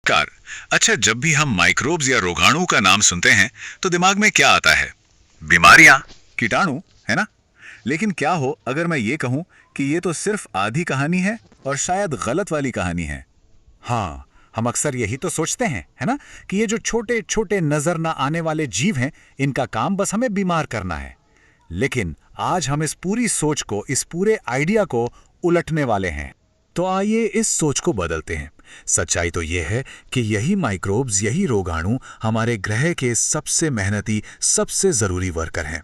नमस्कार। अच्छा, जब भी हम माइक्रोब्स या रोगाणु का नाम सुनते हैं तो दिमाग में क्या आता है? बीमारियां, कीटाणु, है ना? लेकिन क्या हो अगर मैं ये कहूं कि ये तो सिर्फ आधी कहानी है और शायद गलत वाली कहानी है। हाँ, हम अक्सर यही तो सोचते हैं, है ना, कि ये जो छोटे छोटे नजर ना आने वाले जीव हैं, इनका काम बस हमें बीमार करना है। लेकिन आज हम इस पूरी सोच को, इस पूरे आइडिया को उलटने वाले हैं। तो आइए इस सोच को बदलते हैं। सच्चाई तो ये है कि यही माइक्रोब्स, यही रोगाणु हमारे ग्रह के सबसे मेहनती, सबसे जरूरी वर्कर हैं।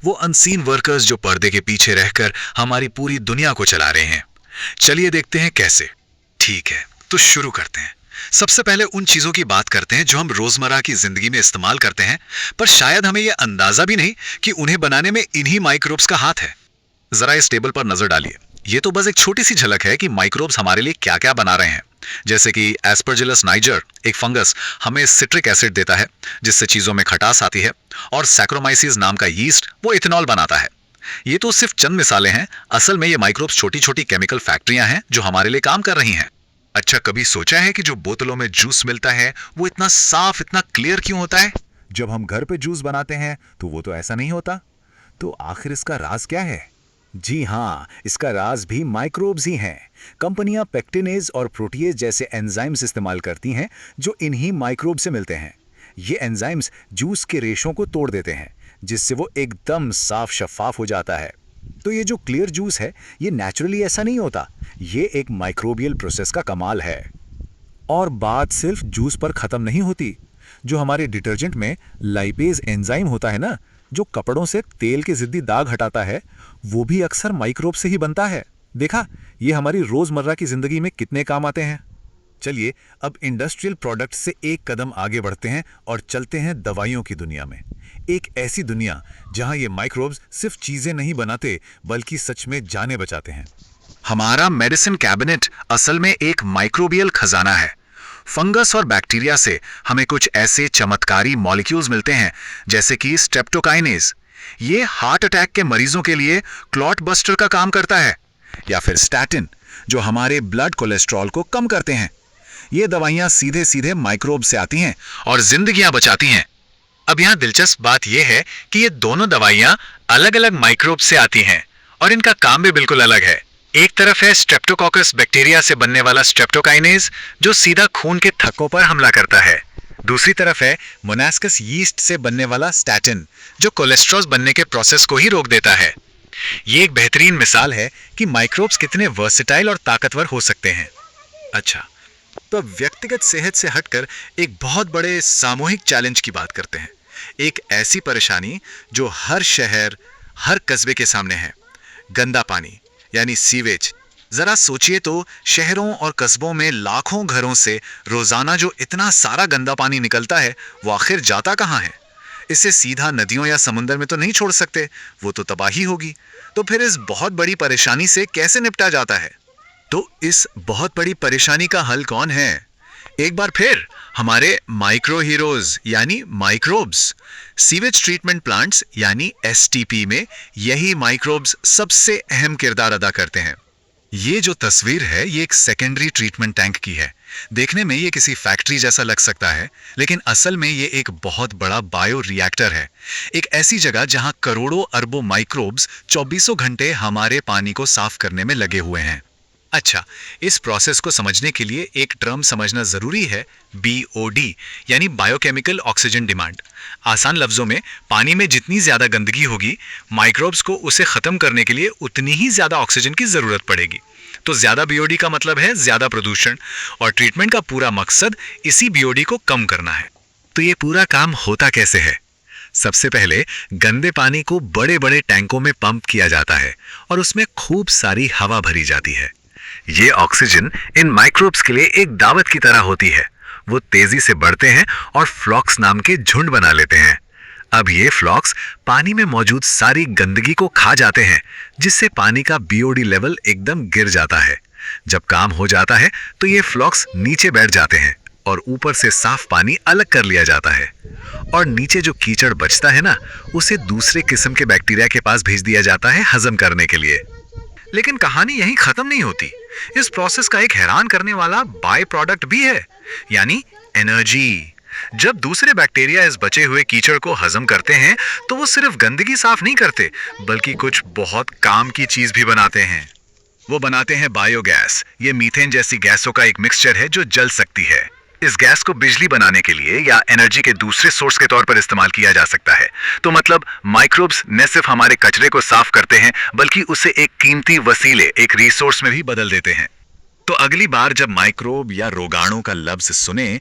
वो अनसीन वर्कर्स जो पर्दे के पीछे रहकर हमारी पूरी दुनिया को चला रहे हैं। चलिए देखते हैं कैसे। ठीक है, तो शुरू करते हैं। सबसे पहले उन चीजों की बात करते हैं जो हम रोजमर्रा की जिंदगी में इस्तेमाल करते हैं, पर शायद हमें यह अंदाजा भी नहीं कि उन्हें बनाने में इन्हीं माइक्रोब्स का हाथ है। जरा इस टेबल पर नजर डालिए। ये तो बस एक छोटी सी झलक है कि माइक्रोब्स हमारे लिए क्या क्या बना रहे हैं। जैसे कि एस्परजिलस नाइजर, एक फंगस, हमें सिट्रिक एसिड देता है जिससे चीजों में खटास आती है, और सैक्रोमाइसिस नाम का यीस्ट वो इथेनॉल बनाता है। ये तो सिर्फ चंद मिसालें हैं। असल में ये माइक्रोब्स छोटी छोटी केमिकल फैक्ट्रियां हैं जो हमारे लिए काम कर रही हैं। अच्छा, कभी सोचा है कि जो बोतलों में जूस मिलता है वो इतना साफ, इतना क्लियर क्यों होता है? जब हम घर पे जूस बनाते हैं तो वो तो ऐसा नहीं होता। तो आखिर इसका राज क्या है? जी हाँ, इसका राज भी माइक्रोब्स ही हैं। कंपनियां पेक्टिनेज और प्रोटीएज जैसे एंजाइम्स इस्तेमाल करती हैं जो इन्हीं माइक्रोब से मिलते हैं। ये एंजाइम्स जूस के रेशों को तोड़ देते हैं जिससे वो एकदम साफ शफाफ हो जाता है। तो ये जो क्लियर जूस है, ये नेचुरली ऐसा नहीं होता। ये एक माइक्रोबियल प्रोसेस का कमाल है। और बात सिर्फ जूस पर खत्म नहीं होती। जो हमारे डिटर्जेंट में लाइपेज एंजाइम होता है ना, जो कपड़ों से तेल के जिद्दी दाग हटाता है, वो भी अक्सर माइक्रोब से ही बनता है। देखा, ये हमारी रोजमर्रा की जिंदगी में कितने काम आते हैं। चलिए अब इंडस्ट्रियल प्रोडक्ट से एक कदम आगे बढ़ते हैं और चलते हैं दवाइयों की दुनिया में। एक ऐसी दुनिया जहां ये माइक्रोब्स सिर्फ चीजें नहीं बनाते बल्कि सच में जानें बचाते हैं। हमारा मेडिसिन कैबिनेट असल में एक माइक्रोबियल खजाना है। फंगस और बैक्टीरिया से हमें कुछ ऐसे चमत्कारी मॉलिक्यूल्स मिलते हैं जैसे कि स्ट्रेप्टोकाइनेज। ये हार्ट अटैक के मरीजों के लिए क्लॉट बस्टर का काम करता है। या फिर स्टैटिन, जो हमारे ब्लड कोलेस्ट्रॉल को कम करते हैं। ये दवाइयां सीधे सीधे माइक्रोब से आती हैं और जिंदगियां बचाती हैं। अब यहां दिलचस्प बात यह है कि ये दोनों दवाइयां अलग अलग माइक्रोब से आती हैं और इनका काम भी बिल्कुल अलग है। एक तरफ है स्ट्रेप्टोकोकस बैक्टीरिया से बनने वाला स्ट्रेप्टोकाइनेज जो सीधा खून के थक्कों पर हमला करता है। दूसरी तरफ है मोनास्कस यीस्ट से बनने वाला स्टैटिन जो कोलेस्ट्रॉल बनने के प्रोसेस को ही रोक देता है। ये एक बेहतरीन मिसाल है कि माइक्रोब्स कितने वर्सेटाइल और ताकतवर हो सकते हैं। अच्छा, तो व्यक्तिगत सेहत से हटकर एक बहुत बड़े सामूहिक चैलेंज की बात करते हैं। एक ऐसी परेशानी जो हर शहर, हर कस्बे के सामने है। गंदा पानी यानी सीवेज। जरा सोचिए तो, शहरों और कस्बों में लाखों घरों से रोजाना जो इतना सारा गंदा पानी निकलता है वो आखिर जाता कहाँ है? इसे सीधा नदियों या समुद्र में तो नहीं छोड़ सकते, वो तो तबाही होगी। तो फिर इस बहुत बड़ी परेशानी से कैसे निपटा जाता है? तो इस बहुत बड़ी परेशानी का हल कौन है? एक बार फिर हमारे माइक्रो हीरोज यानी माइक्रोब्स। सीवेज ट्रीटमेंट प्लांट्स यानी एसटीपी में यही माइक्रोब्स सबसे अहम किरदार अदा करते हैं। ये जो तस्वीर है ये एक सेकेंडरी ट्रीटमेंट टैंक की है। देखने में ये किसी फैक्ट्री जैसा लग सकता है, लेकिन असल में ये एक बहुत बड़ा बायो रिएक्टर है। एक ऐसी जगह जहां करोड़ों अरबों माइक्रोब्स 24 घंटे हमारे पानी को साफ करने में लगे हुए हैं। अच्छा, इस प्रोसेस को समझने के लिए एक टर्म समझना जरूरी है, BOD यानी बायोकेमिकल ऑक्सीजन डिमांड। आसान लफ्जों में, पानी में जितनी ज्यादा गंदगी होगी, माइक्रोब्स को उसे खत्म करने के लिए उतनी ही ज्यादा ऑक्सीजन की जरूरत पड़ेगी। तो ज्यादा BOD का मतलब है ज्यादा प्रदूषण, और ट्रीटमेंट का पूरा मकसद इसी BOD को कम करना है। तो ये पूरा काम होता कैसे है? सबसे पहले गंदे पानी को बड़े बड़े टैंकों में पंप किया जाता है और उसमें खूब सारी हवा भरी जाती है। ये ऑक्सीजन इन माइक्रोब्स के लिए एक दावत की तरह होती है। वो तेजी से बढ़ते हैं और फ्लॉक्स नाम के झुंड बना लेते हैं। अब ये फ्लॉक्स पानी में मौजूद सारी गंदगी को खा जाते हैं, जिससे पानी का BOD लेवल एकदम गिर जाता है। जब काम हो जाता है तो ये फ्लॉक्स नीचे बैठ जाते हैं और ऊपर से साफ पानी अलग कर लिया जाता है, और नीचे जो कीचड़ बचता है ना, उसे दूसरे किस्म के बैक्टीरिया के पास भेज दिया जाता है हजम करने के लिए। लेकिन कहानी यहीं खत्म नहीं होती। इस प्रोसेस का एक हैरान करने वाला बाय प्रोडक्ट भी है, यानी एनर्जी। जब दूसरे बैक्टीरिया इस बचे हुए कीचड़ को हजम करते हैं तो वो सिर्फ गंदगी साफ नहीं करते, बल्कि कुछ बहुत काम की चीज भी बनाते हैं। वो बनाते हैं बायोगैस। ये मीथेन जैसी गैसों का एक मिक्सचर है जो जल सकती है। इस गैस को बिजली बनाने के लिए या एनर्जी के दूसरे सोर्स के तौर पर इस्तेमाल किया जा सकता है। तो मतलब माइक्रोब्स न सिर्फ हमारे कचरे को साफ करते हैं, बल्कि उसे एक कीमती वसीले, एक रिसोर्स में भी बदल देते हैं। तो अगली बार जब माइक्रोब या रोगाणु का लफ्ज सुने